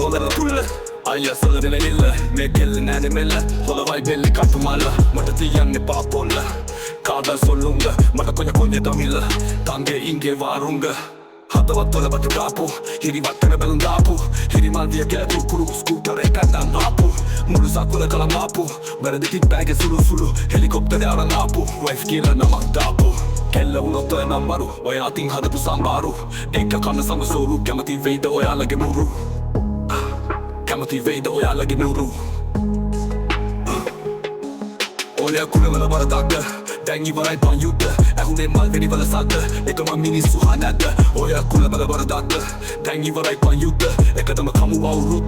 හොඳට තුල්ල අයසල දෙන ඉල්ල මේ කෙල්ල නෑනෙ මෙල්ල හොලවයි බෙල්ලි කටු මල්ල මට තියන්න එපා පොල්ල කාදල් සොල්ලුංග මට කොഞ്ഞ කොഞ്ഞ තමිල්ල තන්ගේ ඉන්ගේ වාරුංග හදවත් වල බතු කාපු හිරිවත්තන බැලුම් දාපු හිරිමල්දිය කෑපු කුරු ස්කූටරේ පැත්තන් ආපු මුළු සක්වල කළම් ආපු වැරදිකින් බෑගේ සුළු සුළු හෙලිකොප්ටරේ අරන් ආපු වයිෆ් කියලා නමක් දාපු කෙල්ල වුණොත් ඔය නම්බරු ඔය අතින් හදපු සම්බාරු එක කන්න සමසෝරු කැමති වෙයිද ඔයාලගේ මුරු කැමති වෙයිද ඔයාලගේ මුරු ඔය කුලවල වරදක්ද දැන් ඉවරයි පන් යුද්ධ ඇහුනේ මල් වෙඩි වල සද්ද එකම මිනිස්සු හනද්ද ඔය කුලවල වරදක්ද දැන් ඉවරයි පන් යුද්ධ එකතම කමු අවුරුද්ද